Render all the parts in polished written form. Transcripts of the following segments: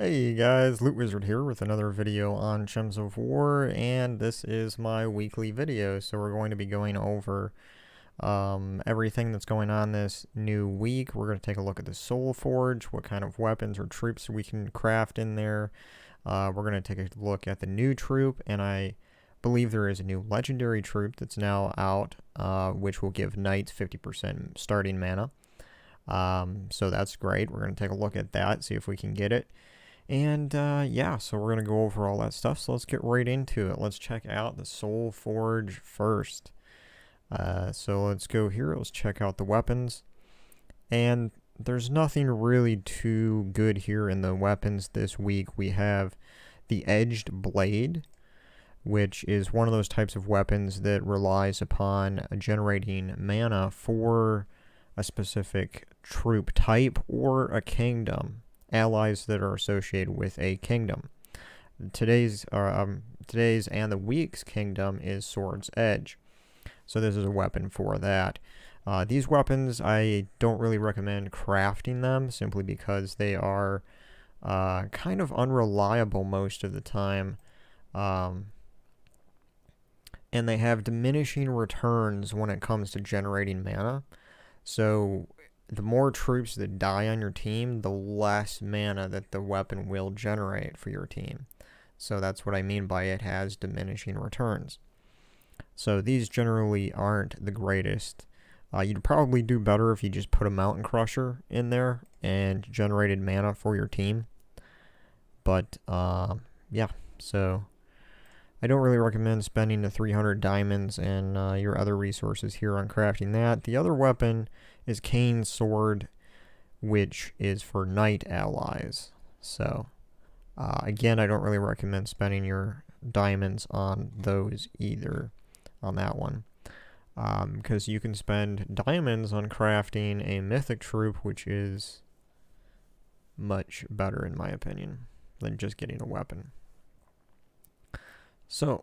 Hey guys, LootWizard here with another video on Gems of War, and this is my weekly video. So we're going to be going over everything that's going on this new week. We're going to take a look at the Soulforge, what kind of weapons or troops we can craft in there. We're going to take a look at the new troop, and I believe there is a new legendary troop that's now out, which will give knights 50% starting mana. So that's great. We're going to take a look at that, see if we can get it. And yeah, so we're going to go over all that stuff. So let's get right into it. Let's check out the Soulforge first. So let's go here. Let's check out the weapons. And there's nothing really too good here in the weapons this week. We have the Edged Blade, which is one of those types of weapons that relies upon generating mana for a specific troop type or a kingdom. Allies that are associated with a kingdom. Today's and the week's kingdom is Sword's Edge. So this is a weapon for that. These weapons, I don't really recommend crafting them simply because they are kind of unreliable most of the time. And they have diminishing returns when it comes to generating mana. So the more troops that die on your team, the less mana that the weapon will generate for your team. So that's what I mean by it has diminishing returns. So these generally aren't the greatest. You'd probably do better if you just put a Mountain Crusher in there and generated mana for your team. But yeah, so I don't really recommend spending the 300 diamonds and your other resources here on crafting that. The other weapon is Kane's Sword, which is for knight allies. So again, I don't really recommend spending your diamonds on those either, on that one. Because you can spend diamonds on crafting a mythic troop, which is much better in my opinion than just getting a weapon. So,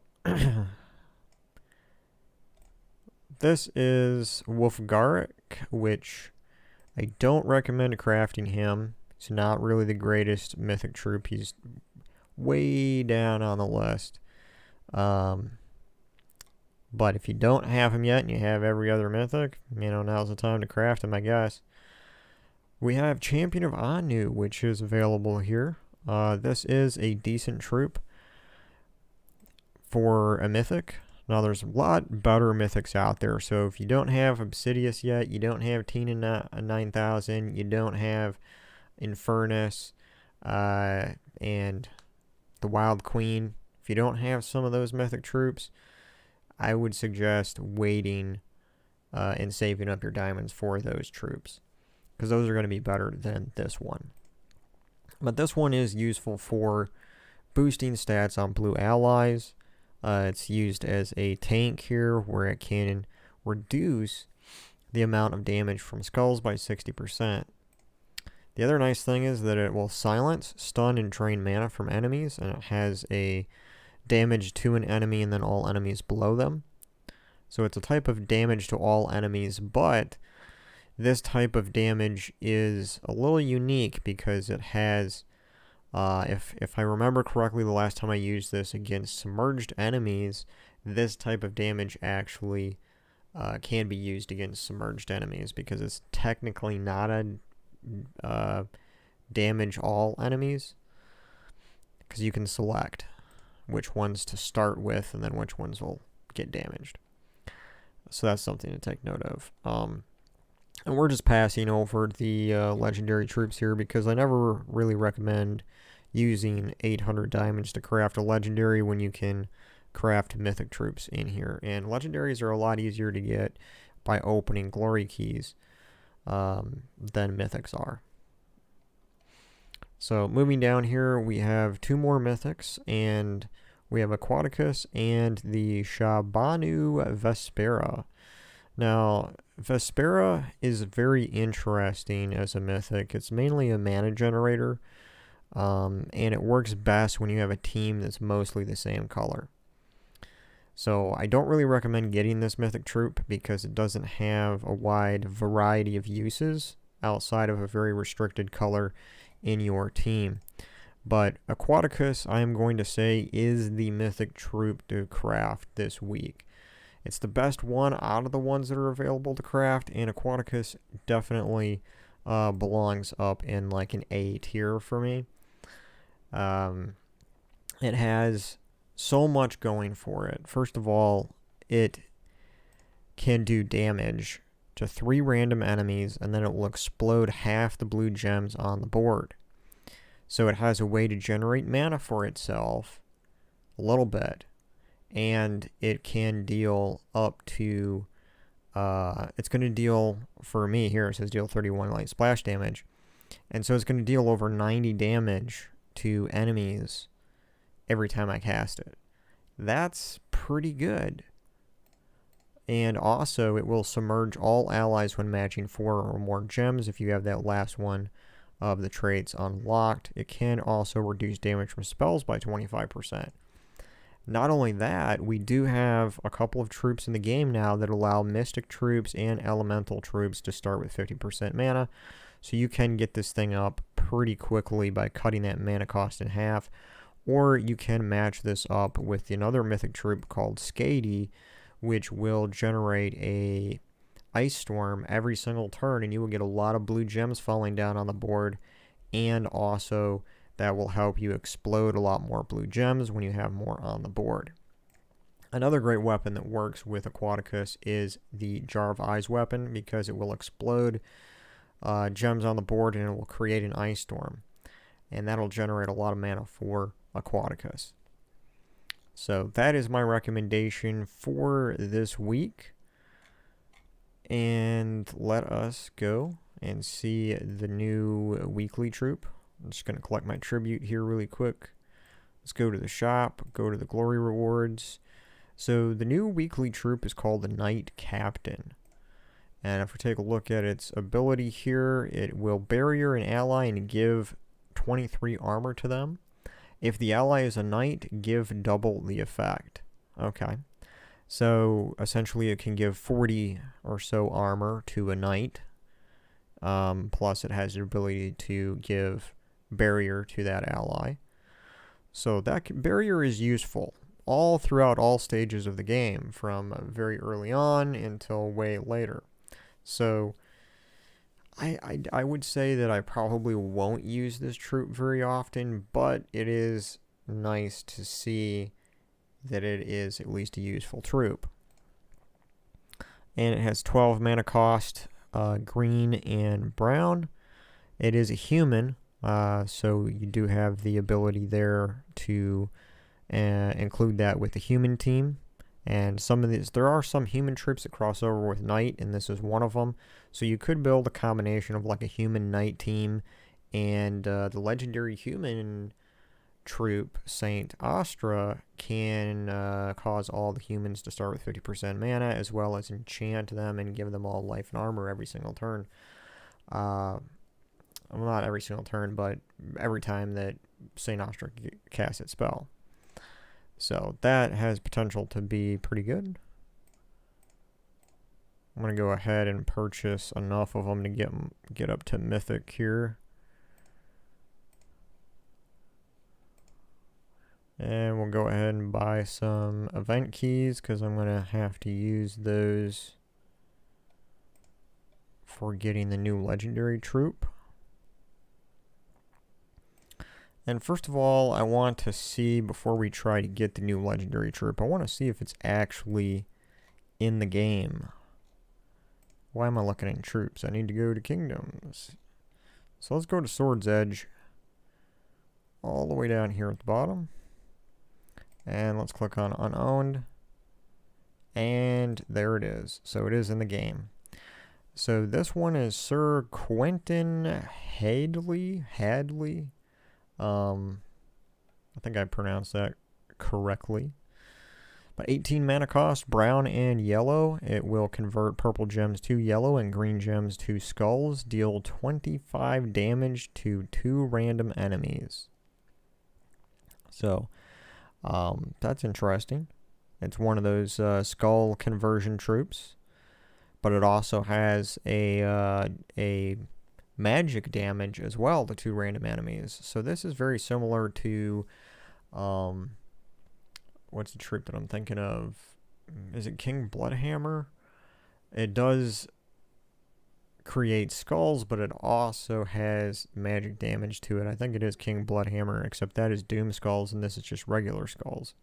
this is Wolfgarrick, which I don't recommend crafting him. He's not really the greatest mythic troop. He's way down on the list. But if you don't have him yet and you have every other mythic, now's the time to craft him, I guess. We have Champion of Anu, which is available here. This is a decent troop for a mythic. Now there's a lot better mythics out there, so if you don't have Obsidius yet, you don't have Tina 9000, you don't have Infernus, and the Wild Queen, if you don't have some of those mythic troops, I would suggest waiting and saving up your diamonds for those troops, because those are going to be better than this one. But this one is useful for boosting stats on blue allies. It's used as a tank here, where it can reduce the amount of damage from skulls by 60%. The other nice thing is that it will silence, stun, and drain mana from enemies, and it has a damage to an enemy and then all enemies below them. So it's a type of damage to all enemies, but this type of damage is a little unique because it has... if I remember correctly, the last time I used this against submerged enemies, this type of damage actually can be used against submerged enemies because it's technically not a damage all enemies, because you can select which ones to start with and then which ones will get damaged. So that's something to take note of. And we're just passing over the legendary troops here because I never really recommend using 800 diamonds to craft a legendary when you can craft mythic troops in here. And legendaries are a lot easier to get by opening glory keys than mythics are. So moving down here, we have two more mythics, and we have Aquaticus and the Shabanu Vespera. Now, Vespera is very interesting as a mythic. It's mainly a mana generator, and it works best when you have a team that's mostly the same color. So I don't really recommend getting this mythic troop because it doesn't have a wide variety of uses outside of a very restricted color in your team. But Aquaticus, I am going to say, is the mythic troop to craft this week. It's the best one out of the ones that are available to craft, and Aquaticus definitely belongs up in like an A tier for me. It has so much going for it. First of all, it can do damage to 3 random enemies, and then it will explode half the blue gems on the board. So it has a way to generate mana for itself a little bit, and it can deal up to, it's going to deal, for me here, it says deal 31 light splash damage, and so it's going to deal over 90 damage to enemies every time I cast it. That's pretty good. And also, it will submerge all allies when matching 4 or more gems if you have that last one of the traits unlocked. It can also reduce damage from spells by 25%. Not only that, we do have a couple of troops in the game now that allow mystic troops and elemental troops to start with 50% mana. So you can get this thing up pretty quickly by cutting that mana cost in half. Or you can match this up with another mythic troop called Skady, which will generate a ice storm every single turn, and you will get a lot of blue gems falling down on the board, and also that will help you explode a lot more blue gems when you have more on the board. Another great weapon that works with Aquaticus is the Jar of Eyes weapon, because it will explode gems on the board and it will create an ice storm, and that'll generate a lot of mana for Aquaticus. So that is my recommendation for this week. And let us go and see the new weekly troop. I'm just going to collect my tribute here really quick. Let's go to the shop, go to the glory rewards. So the new weekly troop is called the Knight Captain. And if we take a look at its ability here, it will barrier an ally and give 23 armor to them. If the ally is a knight, give double the effect. Okay. So essentially it can give 40 or so armor to a knight. Plus it has the ability to give barrier to that ally. So that barrier is useful all throughout all stages of the game, from very early on until way later. So I would say that I probably won't use this troop very often, but it is nice to see that it is at least a useful troop. And it has 12 mana cost, green and brown. It is a human, so you do have the ability there to include that with the human team. And some of these, there are some human troops that cross over with knight, and this is one of them. So you could build a combination of like a human knight team and the legendary human troop, Saint Astra, can cause all the humans to start with 50% mana, as well as enchant them and give them all life and armor every single turn. Well, not every single turn, but every time that Saint Astra casts its spell. So that has potential to be pretty good. I'm going to go ahead and purchase enough of them to get up to Mythic here. And we'll go ahead and buy some event keys, because I'm going to have to use those for getting the new legendary troop. And first of all, I want to see, before we try to get the new legendary troop, I want to see if it's actually in the game. Why am I looking at troops? I need to go to kingdoms. So let's go to Sword's Edge, all the way down here at the bottom. And let's click on unowned. And there it is. So it is in the game. So this one is Sir Quentin Headley. I think I pronounced that correctly. But 18 mana cost, brown and yellow. It will convert purple gems to yellow and green gems to skulls. Deal 25 damage to 2 random enemies. So, that's interesting. It's one of those skull conversion troops. But it also has a magic damage as well to 2 random enemies. So this is very similar to, what's the troop that I'm thinking of? Is it King Bloodhammer? It does create skulls, but it also has magic damage to it. I think it is King Bloodhammer, except that is Doom Skulls, and this is just regular skulls.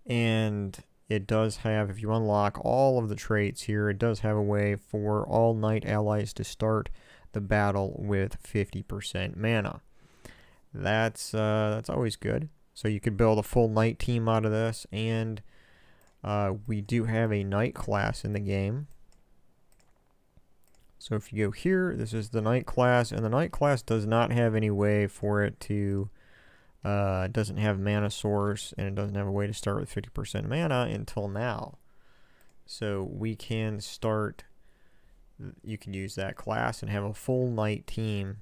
And it does have, if you unlock all of the traits here, it does have a way for all knight allies to start the battle with 50% mana. That's always good. So you could build a full knight team out of this, and we do have a knight class in the game. So if you go here, this is the knight class, and the knight class does not have any way for it to, it doesn't have mana source, and it doesn't have a way to start with 50% mana until now. So we can start, you can use that class and have a full knight team,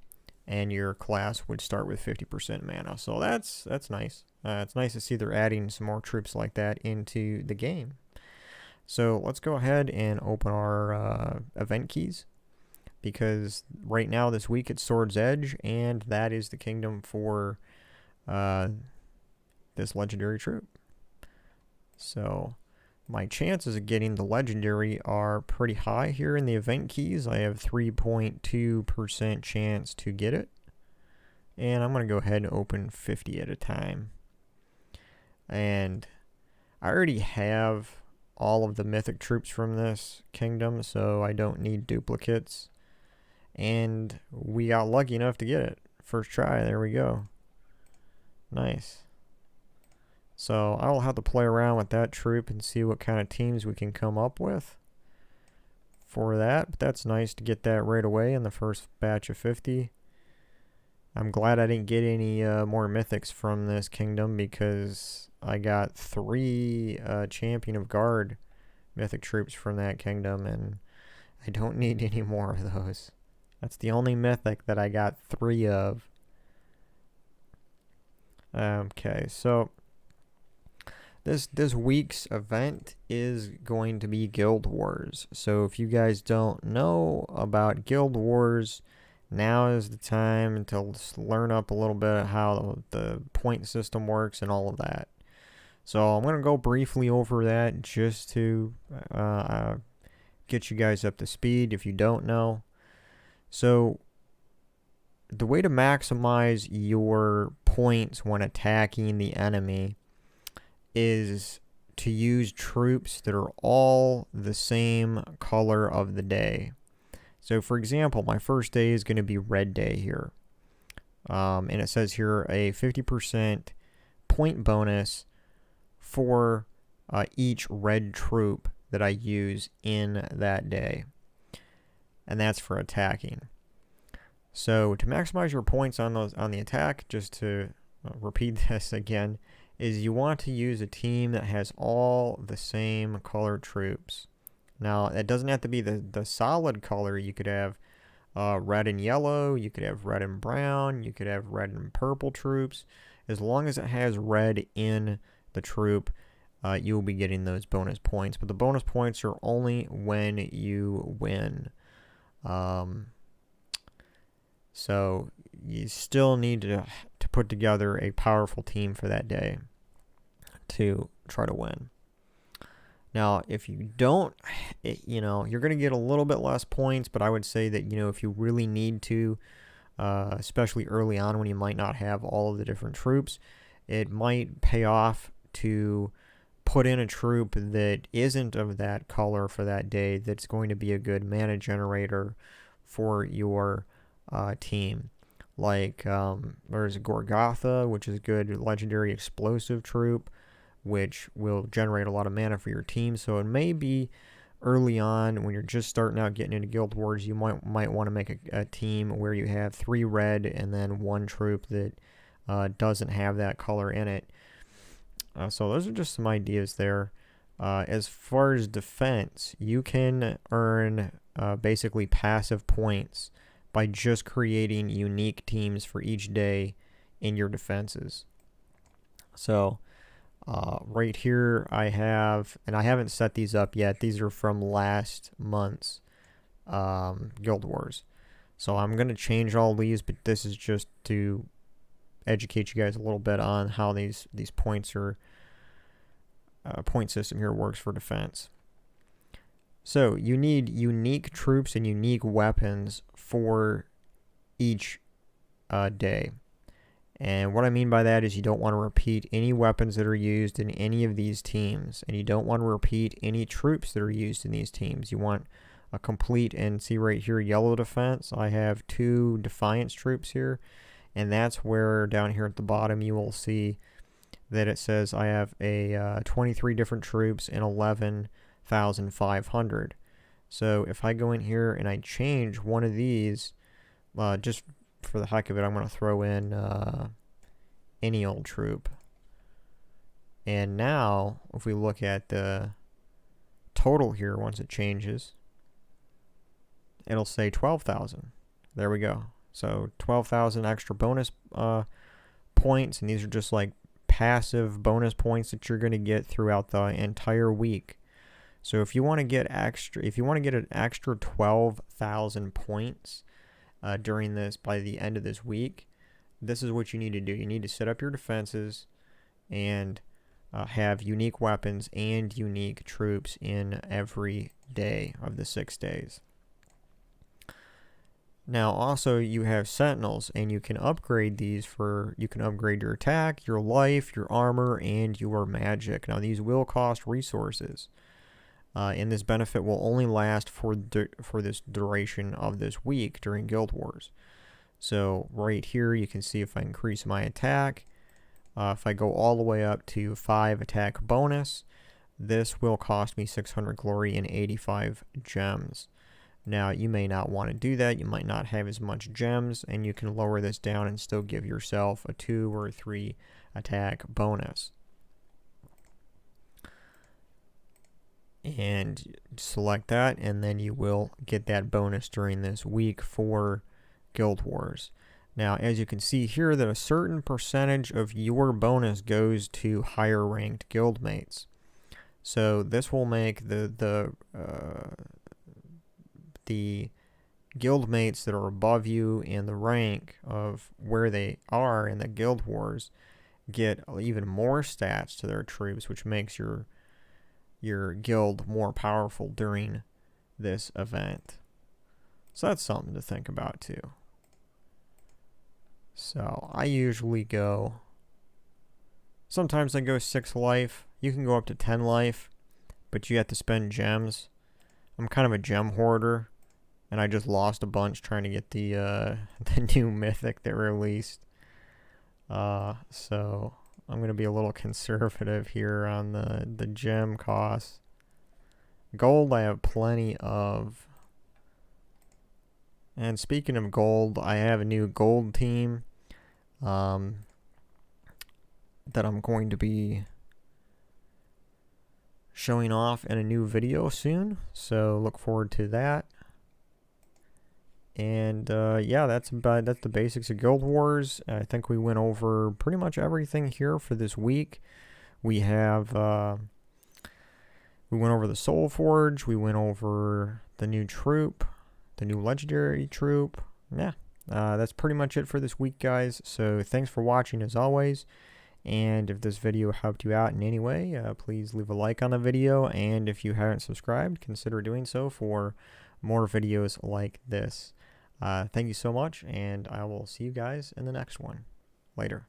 and your class would start with 50% mana. So that's nice. It's nice to see they're adding some more troops like that into the game. So let's go ahead and open our event keys, because right now this week it's Sword's Edge, and that is the kingdom for this legendary troop. So my chances of getting the legendary are pretty high here in the event keys. I have 3.2% chance to get it, and I'm going to go ahead and open 50 at a time. And I already have all of the mythic troops from this kingdom, so I don't need duplicates. And we got lucky enough to get it. First try, there we go. Nice. So I'll have to play around with that troop and see what kind of teams we can come up with for that. But that's nice to get that right away in the first batch of 50. I'm glad I didn't get any more mythics from this kingdom, because I got 3 Champion of Guard mythic troops from that kingdom, and I don't need any more of those. That's the only mythic that I got 3 of. Okay, so this week's event is going to be Guild Wars. So if you guys don't know about Guild Wars, now is the time to learn up a little bit how the point system works and all of that. So I'm going to go briefly over that just to get you guys up to speed if you don't know. So the way to maximize your points when attacking the enemy is to use troops that are all the same color of the day. So for example, my first day is going to be Red Day here. And it says here a 50% point bonus for each red troop that I use in that day. And that's for attacking. So to maximize your points on the attack, just to repeat this again, is you want to use a team that has all the same colored troops. Now, it doesn't have to be the solid color. You could have red and yellow, you could have red and brown, you could have red and purple troops. As long as it has red in the troop, you will be getting those bonus points. But the bonus points are only when you win. So you still need to put together a powerful team for that day to try to win. Now, if you don't, you're going to get a little bit less points, but I would say that, if you really need to, especially early on when you might not have all of the different troops, it might pay off to put in a troop that isn't of that color for that day, that's going to be a good mana generator for your team. Like, there's Gorgotha, which is a good legendary explosive troop, which will generate a lot of mana for your team. So it may be early on when you're just starting out getting into Guild Wars, you might want to make a team where you have 3 red and then 1 troop that doesn't have that color in it. So those are just some ideas there. As far as defense, you can earn basically passive points by just creating unique teams for each day in your defenses. So right here I have, and I haven't set these up yet, these are from last month's Guild Wars. So I'm going to change all these, but this is just to educate you guys a little bit on how these points are point system here works for defense. So you need unique troops and unique weapons for each day. And what I mean by that is you don't want to repeat any weapons that are used in any of these teams, and you don't want to repeat any troops that are used in these teams. You want a complete, and see right here, yellow defense. I have 2 Defiance troops here, and that's where down here at the bottom you will see that it says I have a 23 different troops and 11,500. So if I go in here and I change one of these, just for the heck of it, I'm going to throw in any old troop. And now, if we look at the total here, once it changes, it'll say 12,000. There we go. So 12,000 extra bonus points, and these are just like passive bonus points that you're going to get throughout the entire week. So if you want to get an extra 12,000 points during this, by the end of this week, this is what you need to do. You need to set up your defenses and have unique weapons and unique troops in every day of the 6 days. Now also you have sentinels, and you can upgrade these you can upgrade your attack, your life, your armor, and your magic. Now these will cost resources. And this benefit will only last for this duration of this week during Guild Wars. So right here you can see if I increase my attack, if I go all the way up to 5 attack bonus, this will cost me 600 glory and 85 gems. Now you may not want to do that, you might not have as much gems, and you can lower this down and still give yourself a 2 or 3 attack bonus. And select that, and then you will get that bonus during this week for Guild Wars. Now, as you can see here, that a certain percentage of your bonus goes to higher ranked guildmates. So this will make the guildmates that are above you in the rank of where they are in the Guild Wars get even more stats to their troops, which makes your guild more powerful during this event. So that's something to think about too. So I usually go, sometimes I go 6 life. You can go up to 10 life, but you have to spend gems. I'm kind of a gem hoarder, and I just lost a bunch trying to get the new mythic that released. So I'm going to be a little conservative here on the gem costs. Gold I have plenty of. And speaking of gold, I have a new gold team that I'm going to be showing off in a new video soon. So look forward to that. And yeah, that's the basics of Guild Wars. I think we went over pretty much everything here for this week. We have we went over the Soulforge. We went over the new troop, the new legendary troop. Yeah, that's pretty much it for this week, guys. So thanks for watching as always. And if this video helped you out in any way, please leave a like on the video. And if you haven't subscribed, consider doing so for more videos like this. Thank you so much, and I will see you guys in the next one. Later.